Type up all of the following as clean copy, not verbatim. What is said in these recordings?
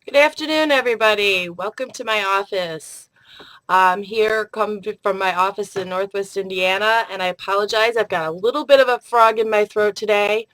Good afternoon, everybody. Welcome to my office. I'm here come from my office in Northwest Indiana, and I apologize. I've got a little bit of a frog in my throat today,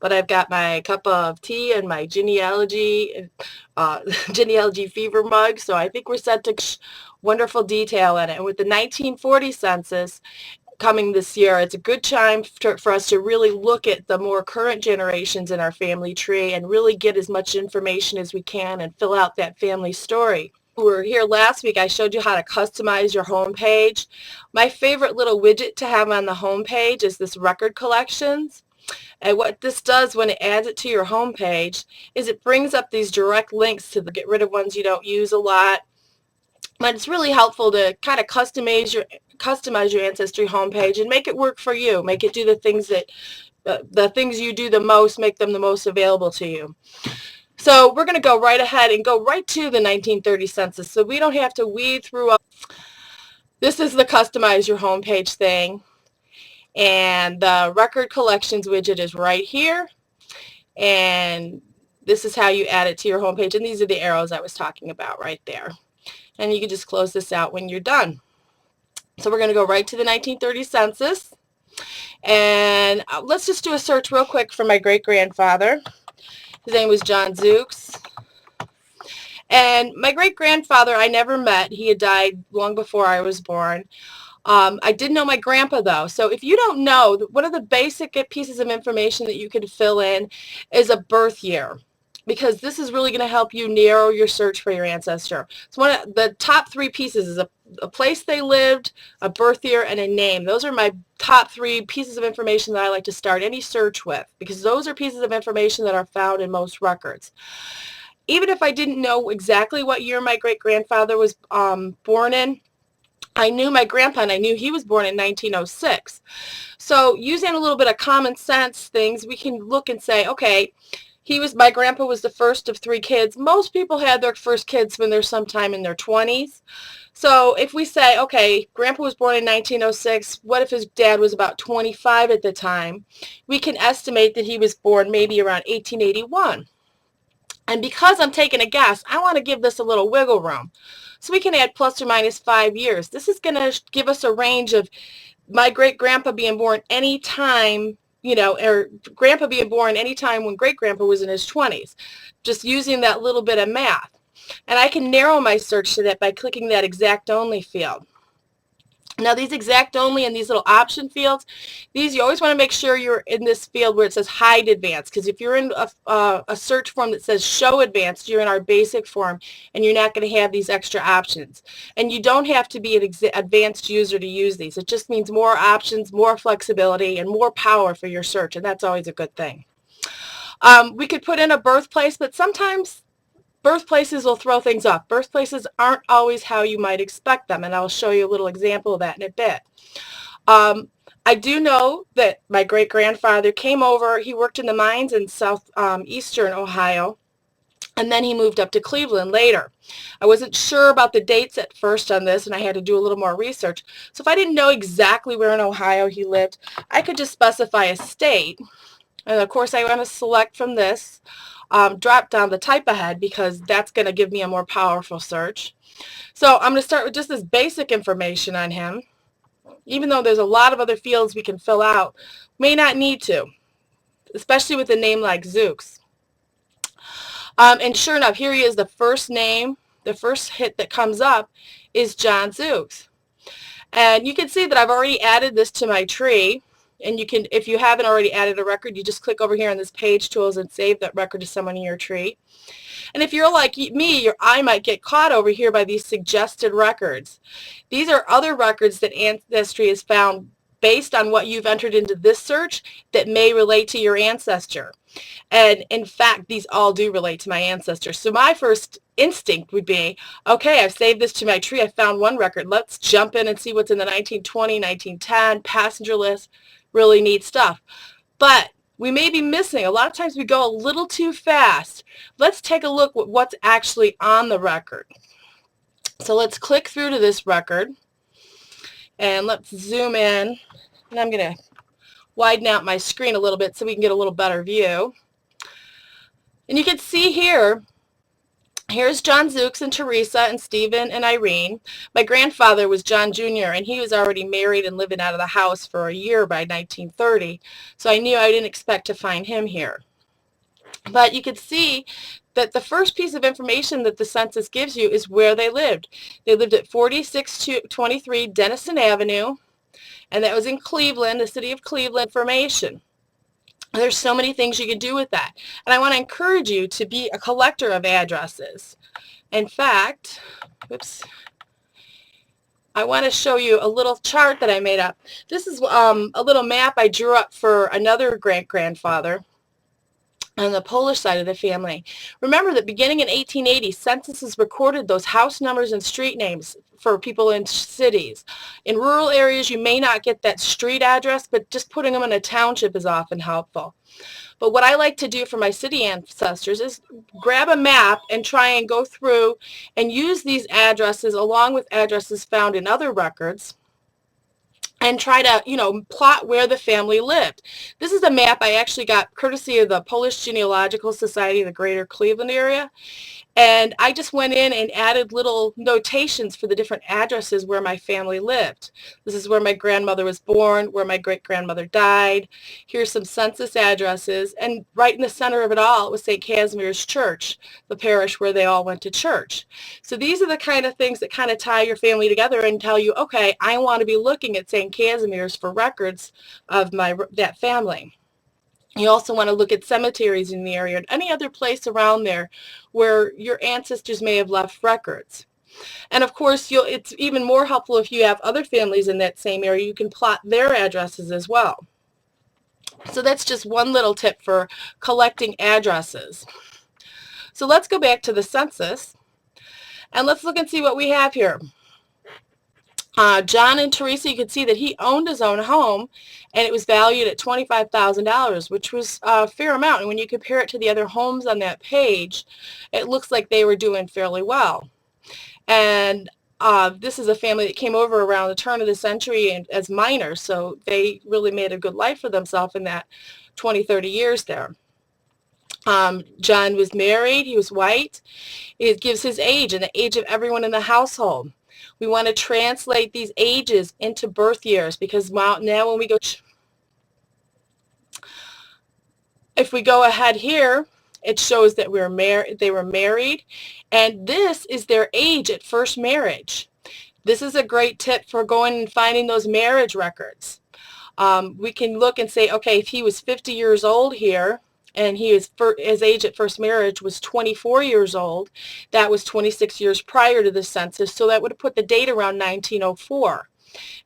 but I've got my cup of tea and my genealogy fever mug, so I think we're set to wonderful detail in it. And with the 1940 census coming this year, it's a good time for us to really look at the more current generations in our family tree and really get as much information as we can and fill out that family story. We were here last week. I showed you how to customize your home page. My favorite little widget to have on the home page is this record collections. And what this does when it adds it to your home page is it brings up these direct links to get rid of ones you don't use a lot. But it's really helpful to kind of customize your Ancestry homepage and make it work for you. Make it do the things that the things you do the most, make them the most available to you. So we're going to go right ahead and go right to the 1930 census, so we don't have to weed through all. This is the customize your homepage thing, and the record collections widget is right here, and this is how you add it to your homepage, and these are the arrows I was talking about right there. And you can just close this out when you're done. So we're going to go right to the 1930 census, and let's just do a search real quick for my great-grandfather. His name was John Zooks. And my great-grandfather I never met. He had died long before I was born. I did know my grandpa, though. So if you don't know, one of the basic pieces of information that you can fill in is a birth year, because this is really going to help you narrow your search for your ancestor. So one of the top three pieces is a place they lived, a birth year, and a name. Those are my top three pieces of information that I like to start any search with, because those are pieces of information that are found in most records. Even if I didn't know exactly what year my great-grandfather was born in, I knew my grandpa, and I knew he was born in 1906. So using a little bit of common sense things, we can look and say, okay, my grandpa was the first of three kids. Most people had their first kids when they're sometime in their 20s. So if we say, okay, grandpa was born in 1906, what if his dad was about 25 at the time? We can estimate that he was born maybe around 1881. And because I'm taking a guess, I want to give this a little wiggle room. So we can add plus or minus 5 years. This is going to give us a range of my great-grandpa being born any time, or grandpa being born any time when great-grandpa was in his 20s, just using that little bit of math. And I can narrow my search to that by clicking that exact only field. Now these exact only and these little option fields, you always want to make sure you're in this field where it says hide advanced, because if you're in a search form that says show advanced, you're in our basic form and you're not going to have these extra options. And you don't have to be an advanced user to use these. It just means more options, more flexibility, and more power for your search, and that's always a good thing. We could put in a birthplace, but sometimes birthplaces will throw things off. Birthplaces aren't always how you might expect them, and I'll show you a little example of that in a bit. I do know that my great-grandfather came over. He worked in the mines in southeastern Ohio, and then he moved up to Cleveland later. I wasn't sure about the dates at first on this, and I had to do a little more research. So if I didn't know exactly where in Ohio he lived, I could just specify a state. And of course I want to select from this, drop down the type ahead, because that's going to give me a more powerful search. So I'm going to start with just this basic information on him. Even though there's a lot of other fields we can fill out, may not need to, especially with a name like Zooks. And sure enough, here he is. The first name, the first hit that comes up is John Zooks. And you can see that I've already added this to my tree. And you can, if you haven't already added a record, you just click over here on this page tools and save that record to someone in your tree. And if you're like me, your eye might get caught over here by these suggested records. These are other records that Ancestry has found based on what you've entered into this search that may relate to your ancestor. And in fact, these all do relate to my ancestor. So my first instinct would be, okay, I've saved this to my tree. I found one record. Let's jump in and see what's in the 1920, 1910 passenger list. Really neat stuff. But we may be missing. A lot of times we go a little too fast. Let's take a look at what's actually on the record. So let's click through to this record and let's zoom in. And I'm going to widen out my screen a little bit so we can get a little better view. And you can see here Here's John Zooks and Teresa and Stephen and Irene. My grandfather was John Jr., and he was already married and living out of the house for a year by 1930, so I knew I didn't expect to find him here. But you could see that the first piece of information that the census gives you is where they lived. They lived at 4623 Denison Avenue, and that was in Cleveland, the city of Cleveland information. There's so many things you can do with that. And I want to encourage you to be a collector of addresses. In fact, oops, I want to show you a little chart that I made up. This is a little map I drew up for another great-grandfather on the Polish side of the family. Remember that beginning in 1880, censuses recorded those house numbers and street names for people in cities. In rural areas, you may not get that street address, but just putting them in a township is often helpful. But what I like to do for my city ancestors is grab a map and try and go through and use these addresses along with addresses found in other records and try to, plot where the family lived. This is a map I actually got courtesy of the Polish Genealogical Society of the Greater Cleveland area. And I just went in and added little notations for the different addresses where my family lived. This is where my grandmother was born, where my great-grandmother died. Here's some census addresses. And right in the center of it all was St. Casimir's Church, the parish where they all went to church. So these are the kind of things that kind of tie your family together and tell you, okay, I want to be looking at St. Casimir's for records of that family. You also want to look at cemeteries in the area and any other place around there where your ancestors may have left records. And of course, it's even more helpful if you have other families in that same area. You can plot their addresses as well. So that's just one little tip for collecting addresses. So let's go back to the census and let's look and see what we have here. John and Teresa, you can see that he owned his own home and it was valued at $25,000, which was a fair amount. And when you compare it to the other homes on that page, it looks like they were doing fairly well. And this is a family that came over around the turn of the century and, as minors, so they really made a good life for themselves in that 20, 30 years there. John was married, he was white. It gives his age and the age of everyone in the household. We want to translate these ages into birth years because now when we go, if we go ahead here, it shows that they were married, and this is their age at first marriage. This is a great tip for going and finding those marriage records. We can look and say, okay, if he was 50 years old here, and his age at first marriage was 24 years old, that was 26 years prior to the census, so that would have put the date around 1904.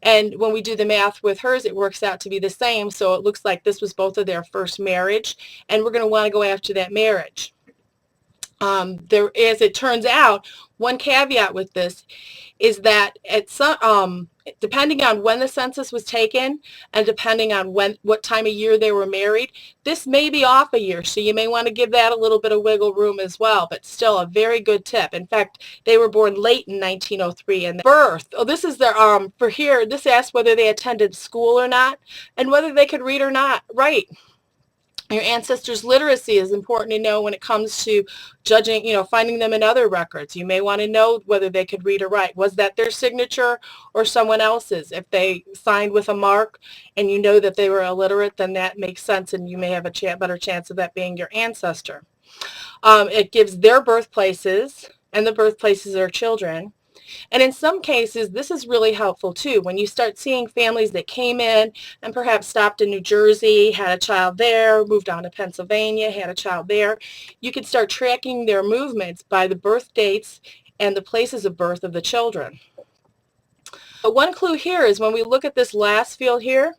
And when we do the math with hers, it works out to be the same, so it looks like this was both of their first marriage, and we're going to want to go after that marriage. There is, it turns out, one caveat with this is that at some, depending on when the census was taken and depending on what time of year they were married, this may be off a year, so you may want to give that a little bit of wiggle room as well, but still a very good tip. In fact, they were born late in 1903, and birth, this is their, for here, this asks whether they attended school or not and whether they could read or not write. Your ancestors' literacy is important to know when it comes to judging, finding them in other records. You may want to know whether they could read or write. Was that their signature or someone else's? If they signed with a mark and you know that they were illiterate, then that makes sense and you may have a better chance of that being your ancestor. It gives their birthplaces and the birthplaces of their children. And in some cases, this is really helpful too. When you start seeing families that came in and perhaps stopped in New Jersey, had a child there, moved on to Pennsylvania, had a child there, you can start tracking their movements by the birth dates and the places of birth of the children. But one clue here is when we look at this last field here,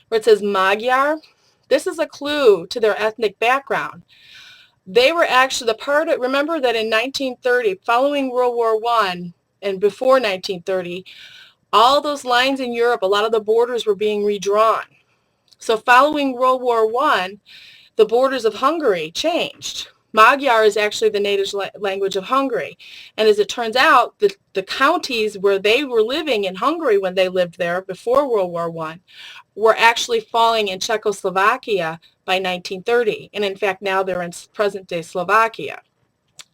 where it says Magyar, this is a clue to their ethnic background. They were actually the part of, remember that in 1930, following World War I, and before 1930, all those lines in Europe, a lot of the borders were being redrawn. So following World War I, the borders of Hungary changed. Magyar is actually the native language of Hungary. And as it turns out, the counties where they were living in Hungary when they lived there before World War I were actually falling in Czechoslovakia by 1930. And in fact, now they're in present-day Slovakia.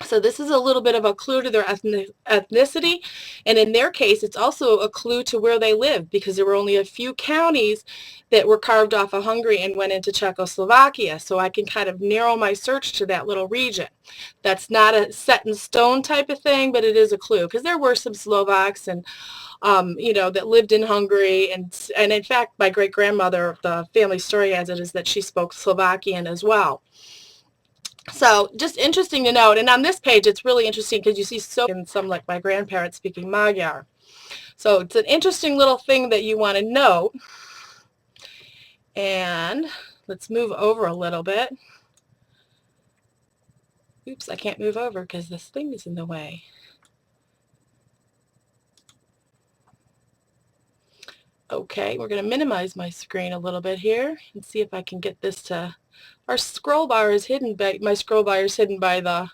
So this is a little bit of a clue to their ethnicity, and in their case, it's also a clue to where they live, because there were only a few counties that were carved off of Hungary and went into Czechoslovakia, so I can kind of narrow my search to that little region. That's not a set in stone type of thing, but it is a clue, because there were some Slovaks and you know, that lived in Hungary, and in fact, my great-grandmother, the family story as it is that she spoke Slovakian as well. So just interesting to note. And on this page, it's really interesting because you see some like my grandparents speaking Magyar. So it's an interesting little thing that you want to note. And let's move over a little bit. Oops, I can't move over because this thing is in the way. Okay, we're going to minimize my screen a little bit here and see if I can get this to, our scroll bar is hidden by, my scroll bar is hidden by the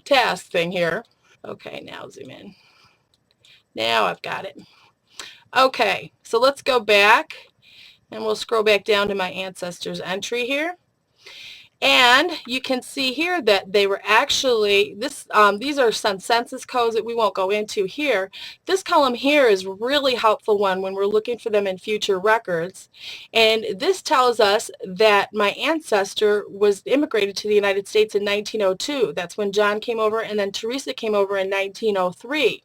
task thing here. Okay, now zoom in. Now I've got it. Okay, so let's go back and we'll scroll back down to my ancestors entry here. And you can see here that they were actually, these are some census codes that we won't go into here. This column here is a really helpful one when we're looking for them in future records. And this tells us that my ancestor was immigrated to the United States in 1902. That's when John came over, and then Teresa came over in 1903.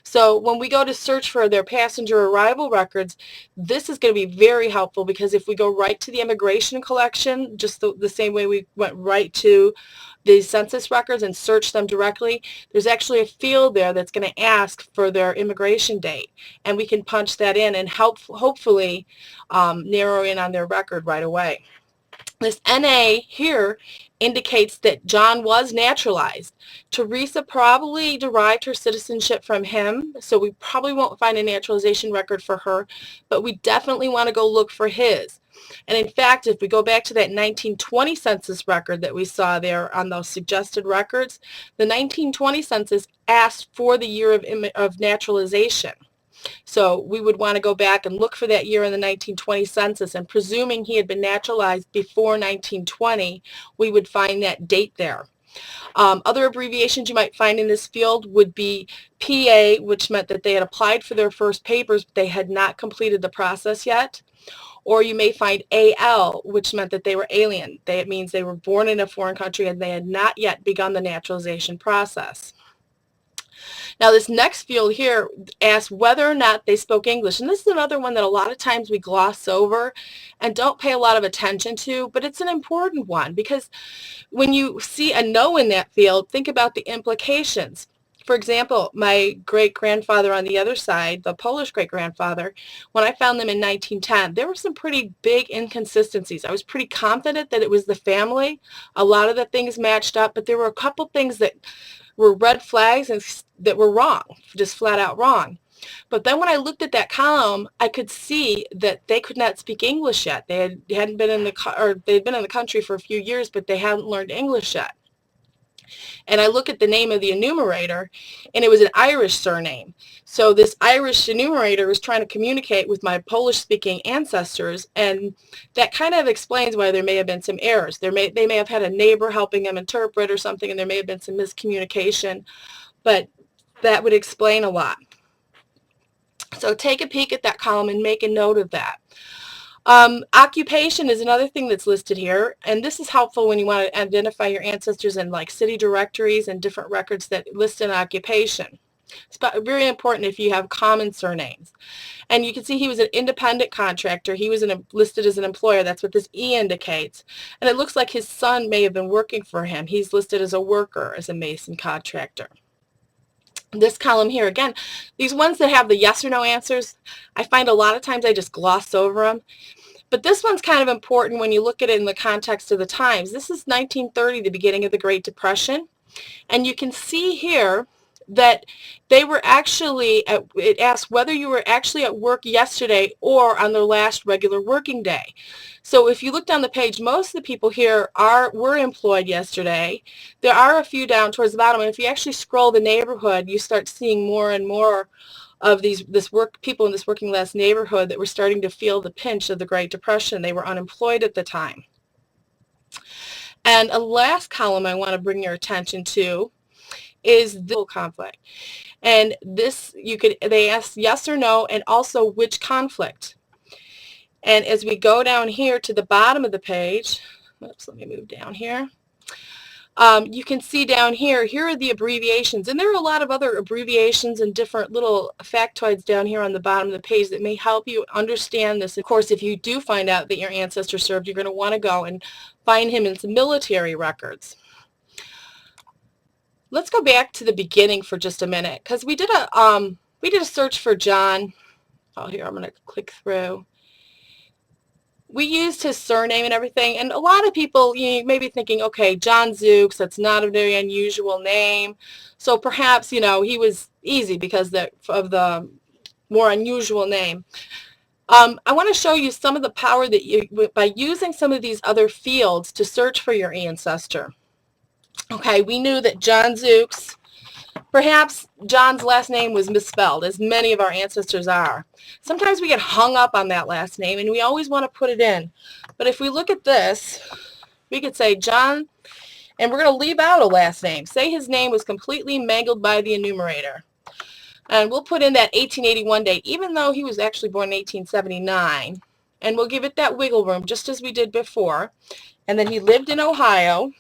So when we go to search for their passenger arrival records, this is going to be very helpful, because if we go right to the immigration collection, just the same way we went right to the census records and search them directly, there's actually a field there that's going to ask for their immigration date, and we can punch that in and hopefully narrow in on their record right away. This NA here indicates that John was naturalized. Teresa probably derived her citizenship from him, so we probably won't find a naturalization record for her, but we definitely want to go look for his. And in fact, if we go back to that 1920 census record that we saw there on those suggested records, the 1920 census asked for the year of naturalization. So we would want to go back and look for that year in the 1920 census, and presuming he had been naturalized before 1920, we would find that date there. Other abbreviations you might find in this field would be PA, which meant that they had applied for their first papers, but they had not completed the process yet. Or you may find AL, which meant that they were alien. It means they were born in a foreign country and they had not yet begun the naturalization process. Now this next field here asks whether or not they spoke English, and this is another one that a lot of times we gloss over and don't pay a lot of attention to, but it's an important one, because when you see a no in that field, think about the implications. For example, my great-grandfather on the other side, the Polish great-grandfather, when I found them in 1910, there were some pretty big inconsistencies. I was pretty confident that it was the family. A lot of the things matched up, but there were a couple things that were red flags and that were wrong, just flat out wrong. But then when I looked at that column, I could see that they could not speak English yet. Hadn't been in they'd been in the country for a few years, but they hadn't learned English yet. And I look at the name of the enumerator, and it was an Irish surname. So this Irish enumerator was trying to communicate with my Polish-speaking ancestors, and that kind of explains why there may have been some errors. They may have had a neighbor helping them interpret or something, and there may have been some miscommunication, but that would explain a lot. So take a peek at that column and make a note of that. Occupation is another thing that's listed here, and this is helpful when you want to identify your ancestors in like city directories and different records that list an occupation. It's very important if you have common surnames. And you can see he was an independent contractor. He was listed as an employer. That's what this E indicates. And it looks like his son may have been working for him. He's listed as a worker, as a mason contractor. This column here, again, these ones that have the yes or no answers, I find a lot of times I just gloss over them. But this one's kind of important when you look at it in the context of the times. This is 1930, the beginning of the Great Depression. And you can see here that they were actually, it asks whether you were actually at work yesterday or on their last regular working day. So if you look down the page, most of the people here were employed yesterday. There are a few down towards the bottom, and if you actually scroll the neighborhood, you start seeing more and more of people in this working class neighborhood that were starting to feel the pinch of the Great Depression. They were unemployed at the time. And a last column I want to bring your attention to is the conflict. And this, they ask yes or no, and also which conflict. And as we go down here to the bottom of the page, oops, let me move down here. You can see down here are the abbreviations, and there are a lot of other abbreviations and different little factoids down here on the bottom of the page that may help you understand this. Of course, if you do find out that your ancestor served, you're going to want to go and find him in some military records. Let's go back to the beginning for just a minute, because we did a search for John. Oh, here, I'm going to click through. We used his surname and everything, and a lot of people, you may be thinking, okay, John Zukes, that's not a very unusual name, so perhaps, he was easy because of the more unusual name. I want to show you some of the power that by using some of these other fields to search for your ancestor. Okay, we knew that John Zukes, perhaps John's last name was misspelled, as many of our ancestors are. Sometimes we get hung up on that last name, and we always want to put it in. But if we look at this, we could say John, and we're going to leave out a last name. Say his name was completely mangled by the enumerator. And we'll put in that 1881 date, even though he was actually born in 1879. And we'll give it that wiggle room, just as we did before. And then he lived in Ohio.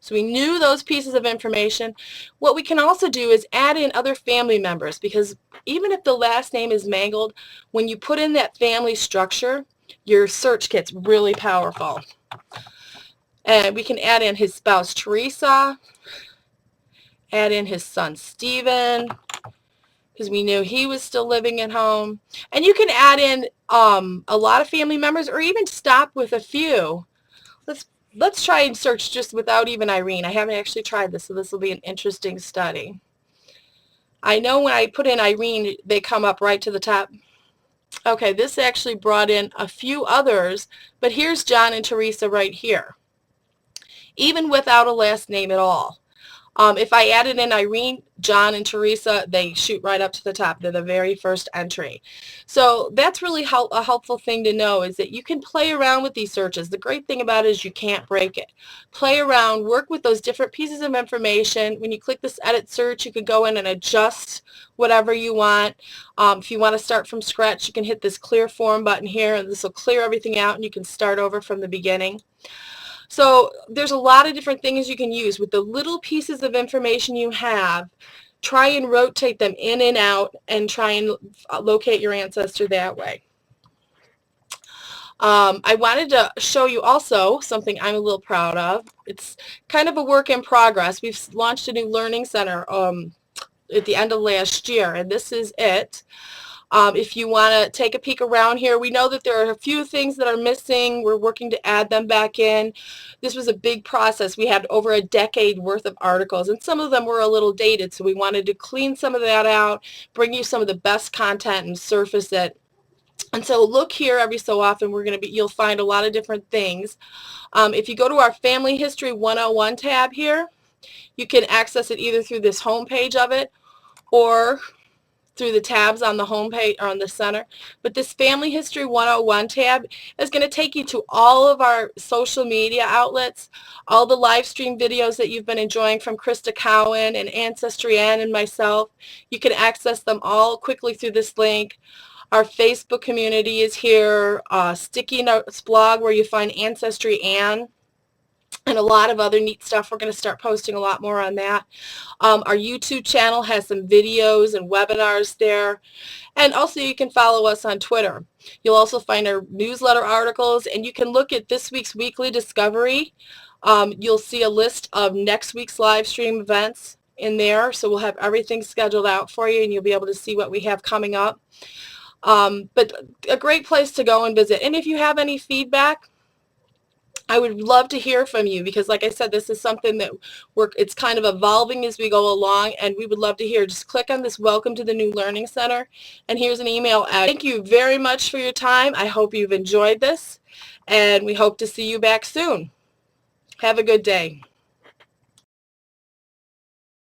So we knew those pieces of information. What we can also do is add in other family members, because even if the last name is mangled, when you put in that family structure, your search gets really powerful. And we can add in his spouse Teresa, add in his son Stephen, because we knew he was still living at home. And you can add in a lot of family members, or even stop with a few. Let's try and search just without even Irene. I haven't actually tried this, so this will be an interesting study. I know when I put in Irene, they come up right to the top. Okay, this actually brought in a few others, but here's John and Teresa right here, even without a last name at all. If I added in Irene, John, and Teresa, they shoot right up to the top. They're the very first entry. So that's really a helpful thing to know, is that you can play around with these searches. The great thing about it is you can't break it. Play around, work with those different pieces of information. When you click this edit search, you can go in and adjust whatever you want. If you want to start from scratch, you can hit this clear form button here, and this will clear everything out, and you can start over from the beginning. So there's a lot of different things you can use. With the little pieces of information you have, try and rotate them in and out and try and locate your ancestor that way. I wanted to show you also something I'm a little proud of. It's kind of a work in progress. We've launched a new learning center at the end of last year, and this is it. If you want to take a peek around here, we know that there are a few things that are missing. We're working to add them back in. This was a big process. We had over a decade worth of articles, and some of them were a little dated, so we wanted to clean some of that out, bring you some of the best content and surface it. And so look here every so often. You'll find a lot of different things. If you go to our Family History 101 tab here, you can access it either through this home page of it or through the tabs on the home page or on the center. But this Family History 101 tab is going to take you to all of our social media outlets, all the live stream videos that you've been enjoying from Krista Cowan and Ancestry Ann and myself. You can access them all quickly through this link. Our Facebook community is here, Sticky Notes blog where you find Ancestry Ann, and a lot of other neat stuff. We're going to start posting a lot more on that. Our YouTube channel has some videos and webinars there. And also you can follow us on Twitter. You'll also find our newsletter articles, and you can look at this week's weekly discovery. You'll see a list of next week's live stream events in there. So we'll have everything scheduled out for you, and you'll be able to see what we have coming up. But a great place to go and visit. And if you have any feedback, I would love to hear from you, because like I said, this is something that it's kind of evolving as we go along, and we would love to hear. Just click on this Welcome to the New Learning Center, and here's an email out. Thank you very much for your time. I hope you've enjoyed this, and we hope to see you back soon. Have a good day.